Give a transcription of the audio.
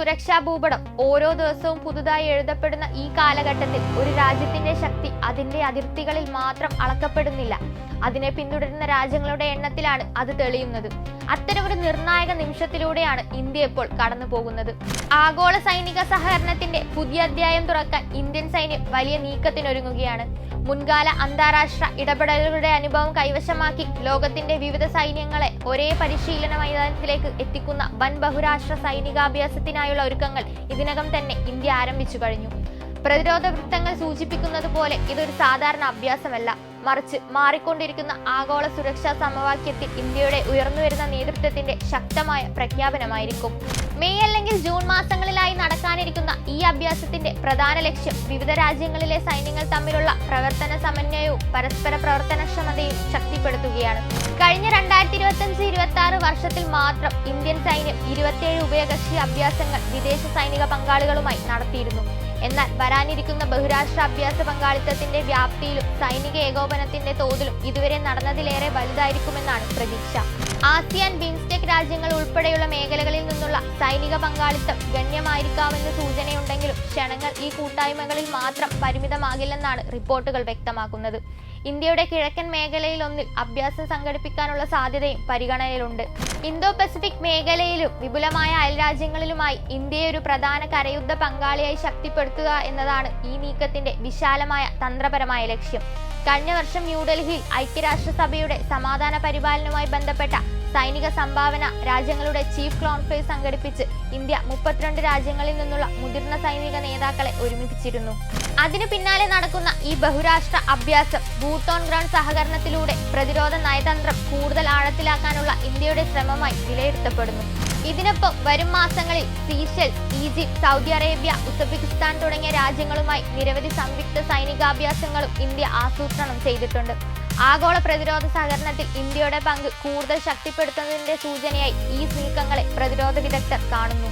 സുരക്ഷാ ഭൂപടം ഓരോ ദിവസവും പുതുതായി എഴുതപ്പെടുന്ന ഈ കാലഘട്ടത്തിൽ ഒരു രാജ്യത്തിന്റെ ശക്തി അതിന്റെ അതിർത്തികളിൽ മാത്രം അളക്കപ്പെടുന്നില്ല, അതിനെ പിന്തുടരുന്ന രാജ്യങ്ങളുടെ എണ്ണത്തിലാണ് അത് തെളിയുന്നത്. അത്തരമൊരു നിർണായക നിമിഷത്തിലൂടെയാണ് ഇന്ത്യ ഇപ്പോൾ കടന്നു പോകുന്നത്. ആഗോള സൈനിക സഹകരണത്തിന്റെ പുതിയ അധ്യായം തുറക്കാൻ ഇന്ത്യൻ സൈന്യം വലിയ നീക്കത്തിനൊരുങ്ങുകയാണ്. മുൻകാല അന്താരാഷ്ട്ര ഇടപെടലുകളുടെ അനുഭവം കൈവശമാക്കി ലോകത്തിന്റെ വിവിധ സൈന്യങ്ങളെ ഒരേ പരിശീലന മൈതാനത്തിലേക്ക് എത്തിക്കുന്ന വൻ ബഹുരാഷ്ട്ര സൈനികാഭ്യാസത്തിനായുള്ള ഒരുക്കങ്ങൾ ഇതിനകം തന്നെ ഇന്ത്യ ആരംഭിച്ചു കഴിഞ്ഞു. പ്രതിരോധ വൃത്തങ്ങൾ സൂചിപ്പിക്കുന്നത് പോലെ ഇതൊരു സാധാരണ അഭ്യാസമല്ല, മറിച്ച് മാറിക്കൊണ്ടിരിക്കുന്ന ആഗോള സുരക്ഷാ സമവാക്യത്തിൽ ഇന്ത്യയുടെ ഉയർന്നുവരുന്ന നേതൃത്വത്തിന്റെ ശക്തമായ പ്രഖ്യാപനമായിരിക്കും. മെയ് അല്ലെങ്കിൽ ജൂൺ മാസങ്ങളിലായി നടക്കാനിരിക്കുന്ന ഈ അഭ്യാസത്തിന്റെ പ്രധാന ലക്ഷ്യം വിവിധ രാജ്യങ്ങളിലെ സൈന്യങ്ങൾ തമ്മിലുള്ള പ്രവർത്തന സമന്വയവും പരസ്പര പ്രവർത്തനക്ഷമതയും ശക്തിപ്പെടുത്തുകയാണ്. കഴിഞ്ഞ 2025-26 വർഷത്തിൽ മാത്രം ഇന്ത്യൻ സൈന്യം 27 ഉഭയകക്ഷി അഭ്യാസങ്ങൾ വിദേശ സൈനിക പങ്കാളികളുമായി നടത്തിയിരുന്നു. എന്നാൽ വരാനിരിക്കുന്ന ബഹുരാഷ്ട്ര അഭ്യാസ പങ്കാളിത്തത്തിന്റെ വ്യാപ്തിയിലും സൈനിക ഏകോപനത്തിന്റെ തോതിലും ഇതുവരെ നടന്നതിലേറെ വലുതായിരിക്കുമെന്നാണ് പ്രതീക്ഷ. ആസിയാൻ, ബിംസ്റ്റെക് രാജ്യങ്ങൾ ഉൾപ്പെടെയുള്ള മേഖലകളിൽ നിന്നുള്ള സൈനിക പങ്കാളിത്തം ഗണ്യമായിരിക്കാമെന്ന് സൂചനയുണ്ടെങ്കിലും ക്ഷണങ്ങൾ ഈ കൂട്ടായ്മകളിൽ മാത്രം പരിമിതമാകില്ലെന്നാണ് റിപ്പോർട്ടുകൾ വ്യക്തമാക്കുന്നത്. ഇന്ത്യയുടെ കിഴക്കൻ മേഖലയിലൊന്നിൽ അഭ്യാസം സംഘടിപ്പിക്കാനുള്ള സാധ്യതയും പരിഗണനയിലുണ്ട്. ഇന്തോ പസഫിക് മേഖലയിലും വിപുലമായ അയൽരാജ്യങ്ങളിലുമായി ഇന്ത്യയെ ഒരു പ്രധാന കരയുദ്ധ പങ്കാളിയായി ശക്തിപ്പെടുത്തുക എന്നതാണ് ഈ നീക്കത്തിന്റെ വിശാലമായ തന്ത്രപരമായ ലക്ഷ്യം. കഴിഞ്ഞ വർഷം ന്യൂഡൽഹിയിൽ ഐക്യരാഷ്ട്രസഭയുടെ സമാധാന പരിപാലനവുമായി ബന്ധപ്പെട്ട സൈനിക സംഭാവന രാജ്യങ്ങളുടെ ചീഫ് കോൺഫറൻസ് സംഘടിപ്പിച്ച് ഇന്ത്യ 32 രാജ്യങ്ങളിൽ നിന്നുള്ള മുതിർന്ന സൈനിക നേതാക്കളെ ഒരുമിപ്പിച്ചിരുന്നു. അതിനു പിന്നാലെ നടക്കുന്ന ഈ ബഹുരാഷ്ട്ര അഭ്യാസം ബൂട്ട് ഓൺ ഗ്രൗണ്ട് സഹകരണത്തിലൂടെ പ്രതിരോധ നയതന്ത്രം കൂടുതൽ ആഴത്തിലാക്കാനുള്ള ഇന്ത്യയുടെ ശ്രമമായി വിലയിരുത്തപ്പെടുന്നു. ഇതിനൊപ്പം വരും മാസങ്ങളിൽ Seychelles, Egypt, Saudi Arabia, Uzbekistan തുടങ്ങിയ രാജ്യങ്ങളുമായി നിരവധി സംയുക്ത സൈനികാഭ്യാസങ്ങളും ഇന്ത്യ ആസൂത്രണം ചെയ്തിട്ടുണ്ട്. ആഗോള പ്രതിരോധ സഹകരണത്തിൽ ഇന്ത്യയുടെ പങ്ക് കൂടുതൽ ശക്തിപ്പെടുത്തുന്നതിന്റെ സൂചനയായി ഈ നീക്കങ്ങളെ പ്രതിരോധ വിദഗ്ധർ കാണുന്നു.